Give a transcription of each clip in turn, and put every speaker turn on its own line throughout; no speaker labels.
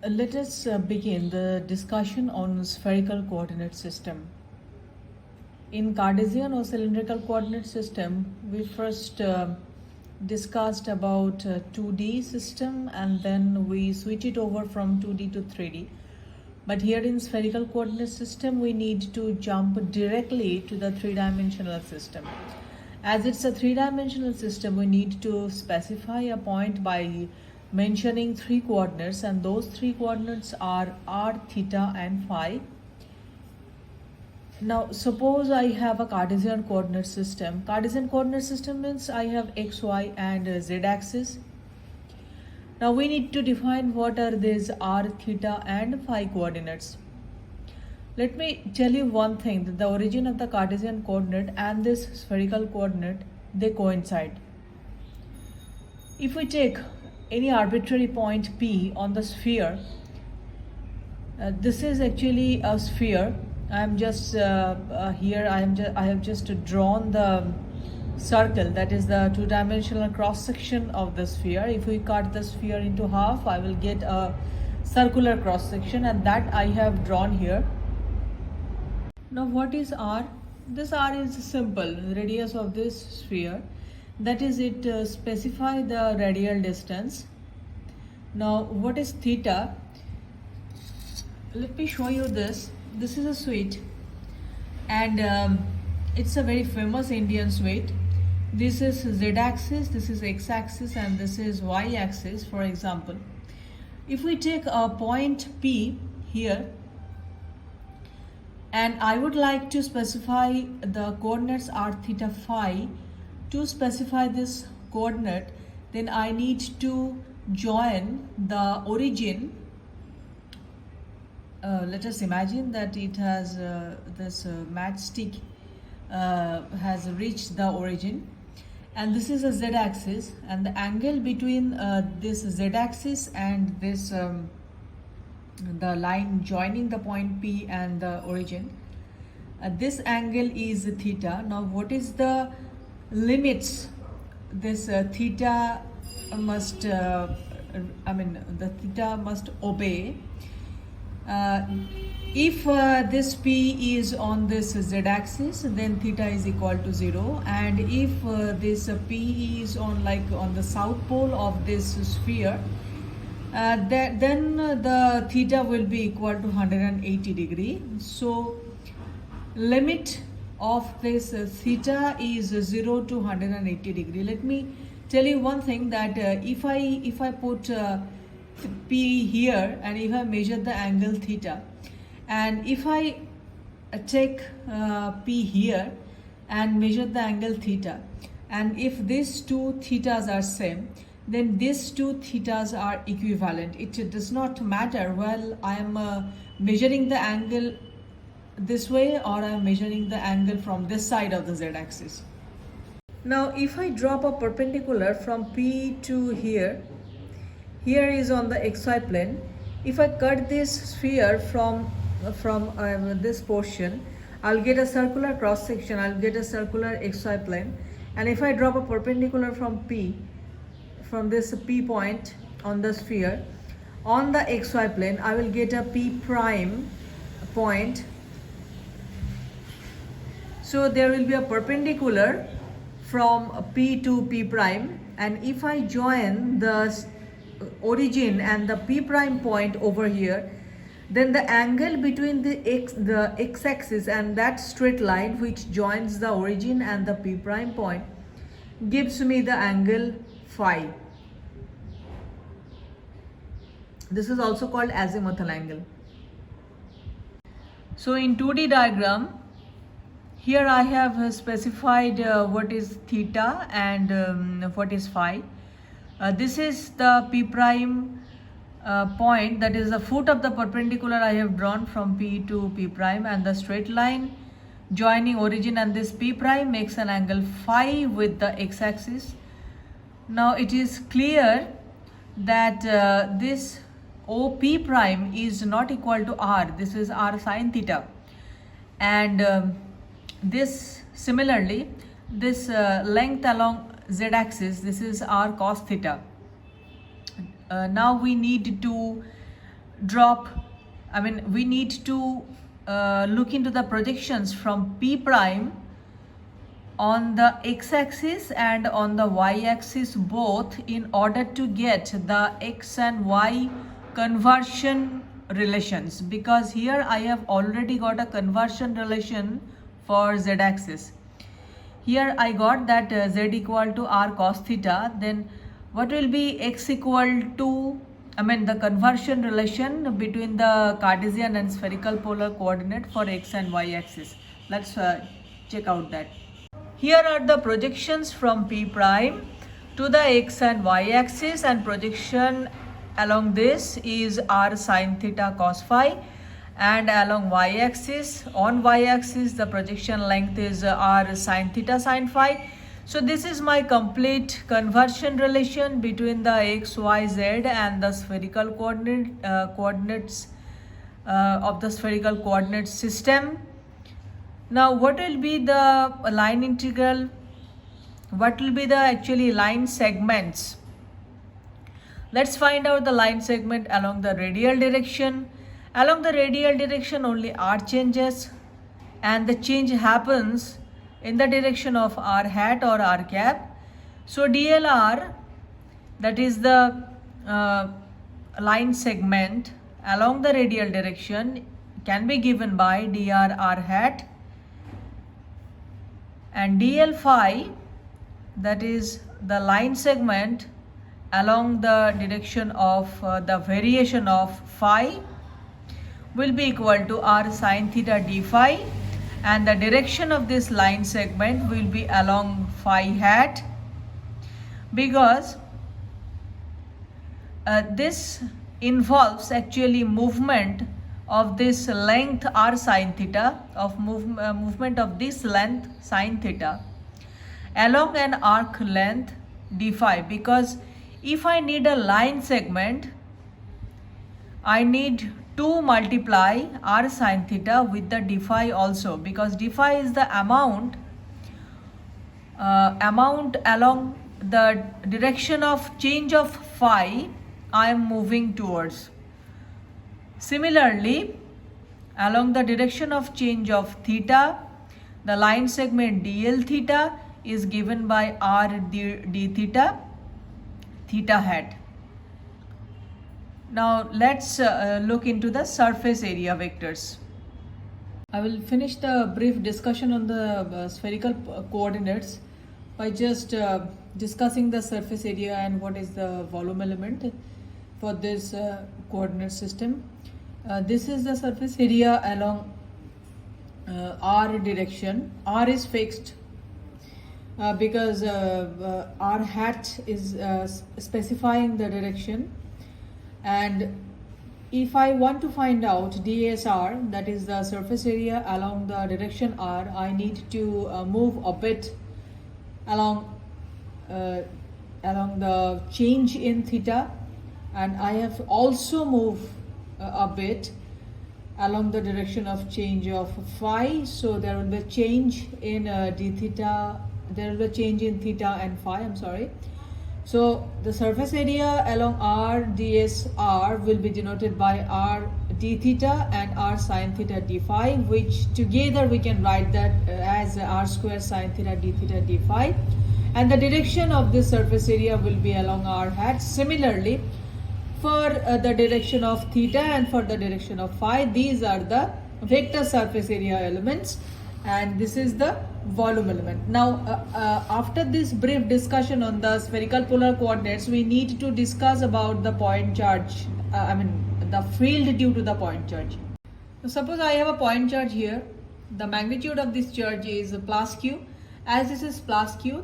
Let us begin the discussion on spherical coordinate system. In Cartesian or cylindrical coordinate system, we first discussed about 2D system, and then we switch it over from 2D to 3D. But here in spherical coordinate system, we need to jump directly to the three-dimensional system. As it's a three-dimensional system, we need to specify a point by mentioning three coordinates, and those three coordinates are r, theta and phi. Now suppose I have a Cartesian coordinate system. Cartesian coordinate system means I have x, y and z axis. Now we need to define what are these r, theta and phi coordinates. Let me tell you one thing, that the origin of the Cartesian coordinate and this spherical coordinate, they coincide. If we take any arbitrary point P on the sphere, this is actually a sphere. I am just here. I have just drawn the circle, that is the two-dimensional cross section of the sphere. If we cut the sphere into half, I will get a circular cross section, and that I have drawn here. Now what is r? This r is simple, radius of this sphere. That is, it specify the radial distance. Now what is theta? Let me show you this. This is a sweet, and it's a very famous Indian sweet. This is z-axis, this is x-axis, and this is y-axis. For example, if we take a point P here, and I would like to specify the coordinates r, theta, phi. To specify this coordinate, then I need to join the origin. Let us imagine that it has this matchstick has reached the origin, and this is a z-axis, and the angle between this z-axis and this the line joining the point P and the origin, this angle is theta. Now what is the limits? This theta must the theta must obey. If this P is on this z-axis, then theta is equal to 0, and if this P is on the south pole of this sphere, then the theta will be equal to 180 degree. So limit of this theta is 0 to 180 degree. Let me tell you one thing, that if I put P here, and if I measure the angle theta, and if I take P here and measure the angle theta, and if these two thetas are same, then these two thetas are equivalent. It does not matter, well, I am measuring the angle this way, or I am measuring the angle from this side of the z-axis. Now if I drop a perpendicular from P to here is on the xy plane. If I cut this sphere from this portion, I'll get a circular cross section, I'll get a circular xy plane. And if I drop a perpendicular from P, from this P point on the sphere, on the xy plane, I will get a P prime point. So there will be a perpendicular from P to P prime, and if I join the origin and the P prime point over here, then the angle between the x-axis and that straight line which joins the origin and the P prime point gives me the angle phi. This is also called azimuthal angle. So in 2D diagram, here I have specified what is theta and what is phi. This is the P prime point, that is the foot of the perpendicular I have drawn from P to P prime, and the straight line joining origin and this P prime makes an angle phi with the x-axis. Now it is clear that this OP prime is not equal to r. This is r sine theta, and this similarly, this length along z-axis, this is r cos theta. Now we need to drop, we need to look into the projections from P prime on the x-axis and on the y-axis both in order to get the x and y conversion relations, because here I have already got a conversion relation for z-axis. Here I got that z equal to r cos theta. Then what will be x equal to, the conversion relation between the Cartesian and spherical polar coordinate for x and y axis. Let's check out that. Here are the projections from P prime to the x and y axis, and projection along this is r sin theta cos phi, and along y axis, on y axis the projection length is r sin theta sin phi. So this is my complete conversion relation between the x, y, z and the spherical coordinates of the spherical coordinate system. Now what will be the line integral? What will be the actually line segments? Let's find out the line segment along the radial direction. Along the radial direction only r changes, and the change happens in the direction of r hat or r cap. So DLR, that is the line segment along the radial direction, can be given by dr r hat, and dl phi, that is the line segment along the direction of the variation of phi, will be equal to r sin theta d phi, and the direction of this line segment will be along phi hat, because this involves actually movement of this length r sin theta, of movement of this length sin theta along an arc length d phi. Because if I need a line segment, I need to multiply r sin theta with the d phi also, because d phi is the amount along the direction of change of phi I am moving towards. Similarly, along the direction of change of theta, the line segment dl theta is given by r d theta, theta hat. Now let's look into the surface area vectors. I will finish the brief discussion on the spherical coordinates by just discussing the surface area and what is the volume element for this coordinate system. This is the surface area along r direction. R is fixed because r hat is specifying the direction, and if I want to find out DSR, that is the surface area along the direction r, I need to move a bit along the change in theta, and I have also moved a bit along the direction of change of phi. So there will be a change in d theta, there will be a change in theta and phi, I'm sorry. So the surface area along r ds r will be denoted by r d theta and r sin theta d phi, which together we can write that as r square sin theta d phi, and the direction of this surface area will be along r hat. Similarly, for the direction of theta and for the direction of phi, these are the vector surface area elements, and this is the volume element. Now after this brief discussion on the spherical polar coordinates, we need to discuss about the point charge, the field due to the point charge. So suppose I have a point charge here. The magnitude of this charge is plus q. As this is plus q,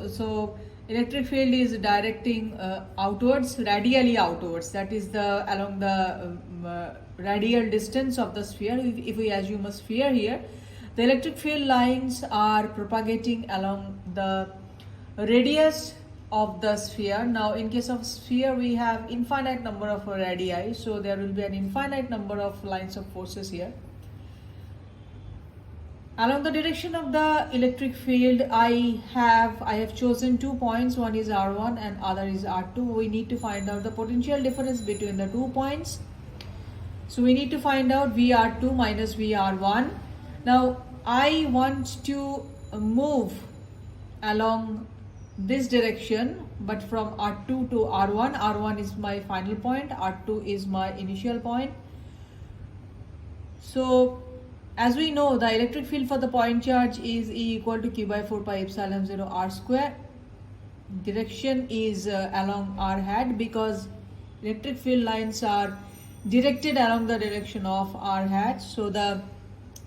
so electric field is directing outwards, radially outwards, that is the along the radial distance of the sphere. If we assume a sphere here, the electric field lines are propagating along the radius of the sphere. Now in case of sphere, we have infinite number of radii, so there will be an infinite number of lines of forces here. Along the direction of the electric field, I have chosen 2 points. One is R1 and other is R2. We need to find out the potential difference between the 2 points. So we need to find out VR2 minus VR1. Now I want to move along this direction, but from R2 to R1. R1 is my final point, R2 is my initial point. So as we know, the electric field for the point charge is E equal to Q by 4 pi epsilon 0 R square. Direction is along R hat, because electric field lines are directed along the direction of R hat. So the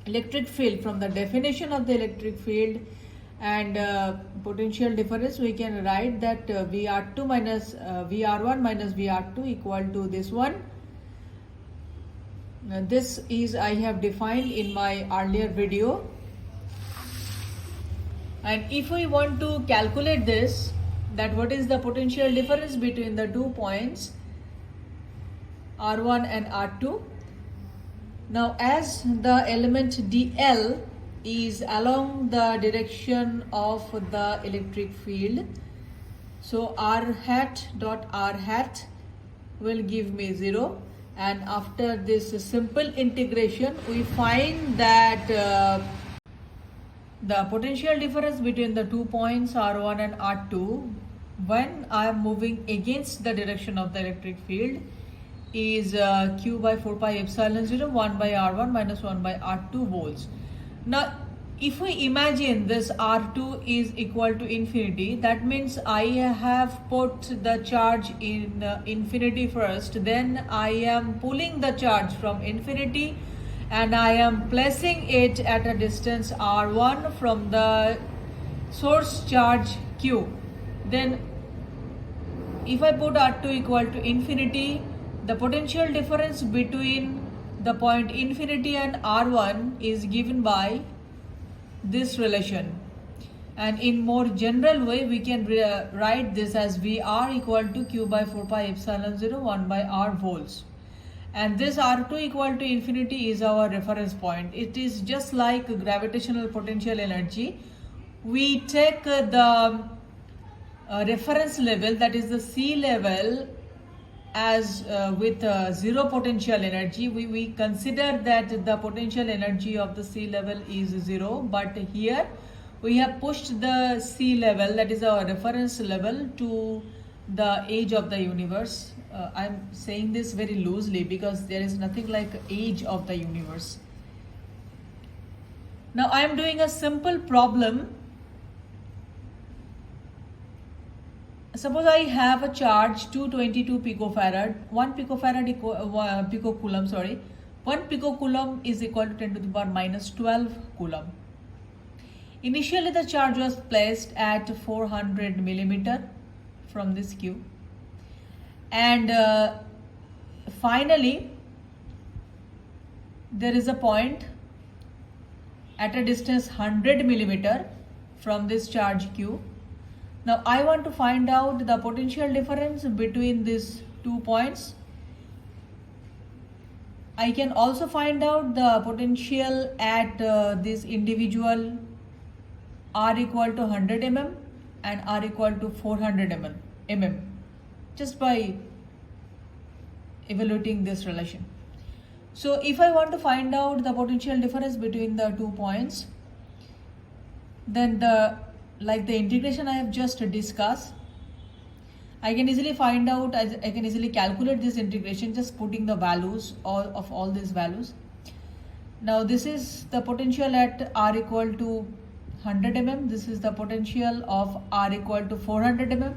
electric field, from the definition of the electric field and potential difference, we can write that VR2 minus VR1 minus VR2 equal to this one. Now this is I have defined in my earlier video, and if we want to calculate this, that what is the potential difference between the 2 points R1 and R2. Now as the element dl is along the direction of the electric field, so r hat dot r hat will give me 0, and after this simple integration we find that the potential difference between the 2 points R1 and R2 when I am moving against the direction of the electric field is Q by 4 pi epsilon 0 1 by R1 minus 1 by R2 volts. Now if we imagine this R2 is equal to infinity, that means I have put the charge in infinity first, then I am pulling the charge from infinity and I am placing it at a distance R1 from the source charge Q. Then if I put R2 equal to infinity, the potential difference between the point infinity and R1 is given by this relation, and in more general way we can write this as VR equal to Q by 4 pi epsilon 0 1 by R volts, and this R2 equal to infinity is our reference point. It is just like gravitational potential energy. We take the reference level, that is the sea level, as with zero potential energy. We consider that the potential energy of the sea level is 0, but here we have pushed the sea level, that is our reference level, to the age of the universe. I'm saying this very loosely because there is nothing like age of the universe. Now I am doing a simple problem. Suppose I have a charge 222 picofarad, 1 picocoulomb, 1 picocoulomb is equal to 10 to the power minus 12 coulomb. Initially the charge was placed at 400 millimeter from this Q, and finally there is a point at a distance 100 millimeter from this charge Q. Now I want to find out the potential difference between these 2 points. I can also find out the potential at this individual R equal to 100 mm and R equal to 400 mm just by evaluating this relation. So if I want to find out the potential difference between the 2 points, then like the integration I have just discussed, I can easily find out, I can easily calculate this integration just putting the values of all these values. Now this is the potential at R equal to 100 mm, this is the potential of R equal to 400 mm.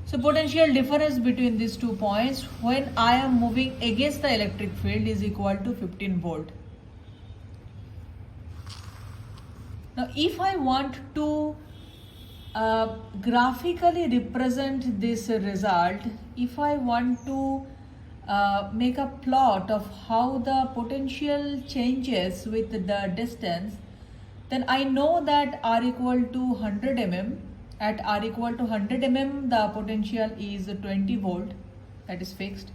So potential difference between these 2 points when I am moving against the electric field is equal to 15 volt. Now if I want to graphically represent this result, if I want to make a plot of how the potential changes with the distance, then I know that R equal to 100 mm, at R equal to 100 mm the potential is 20 volt, that is fixed.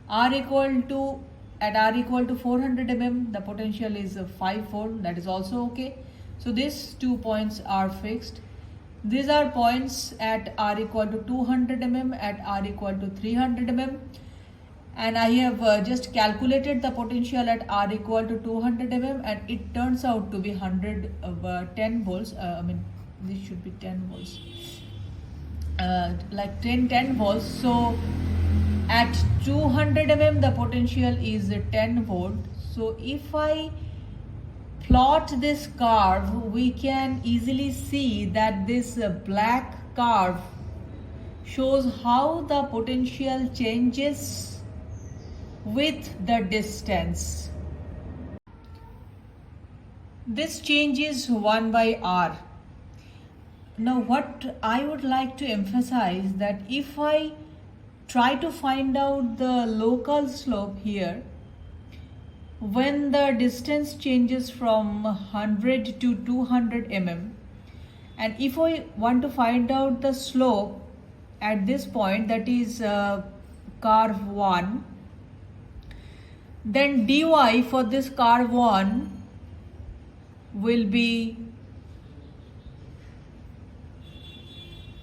At R equal to 400 mm the potential is 5 volt, that is also okay. So these 2 points are fixed. These are points at R equal to 200 mm, at R equal to 300 mm. and I have just calculated the potential at R equal to 200 mm, and it turns out to be 10 volts. I mean, this should be 10 volts, like 10 volts. So at 200 mm the potential is 10 volt. So if I plot this curve, we can easily see that this black curve shows how the potential changes with the distance. This changes 1 by r. Now what I would like to emphasize, that if I try to find out the local slope here, when the distance changes from 100 to 200 mm, and if I want to find out the slope at this point, that is curve 1, then dy for this curve 1 will be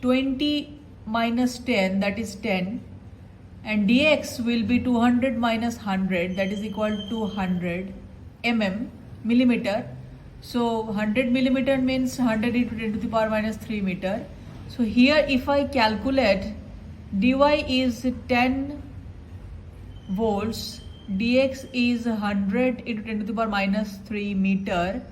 20 minus 10, that is 10, and dx will be 200 minus 100, that is equal to 100 millimeter. So 100 millimeter means 100 into 10 to the power minus 3 meter. So here if I calculate, dy is 10 volts, dx is 100 into 10 to the power minus 3 meter,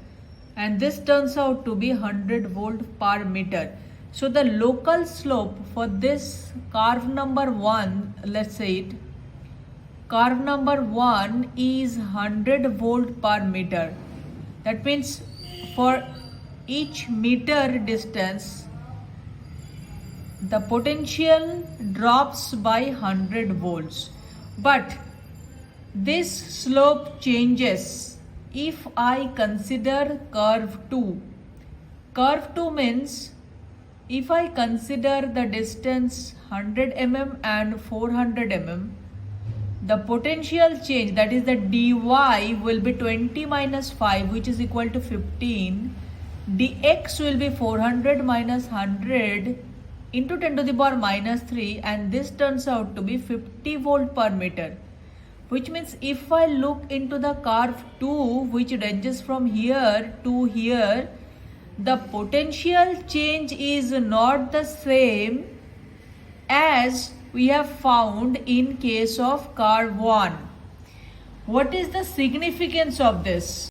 and this turns out to be 100 volt per meter. So the local slope for this curve number 1, let's say it, curve number 1 is 100 volt per meter. That means for each meter distance, the potential drops by 100 volts. But this slope changes if I consider curve 2. Curve 2 means if I consider the distance 100 mm and 400 mm, the potential change, that is the dy, will be 20 minus 5, which is equal to 15. Dx will be 400 minus 100 into 10 to the power minus 3, and this turns out to be 50 volt per meter. Which means if I look into the curve 2, which ranges from here to here, the potential change is not the same as we have found in case of curve 1. What is the significance of this?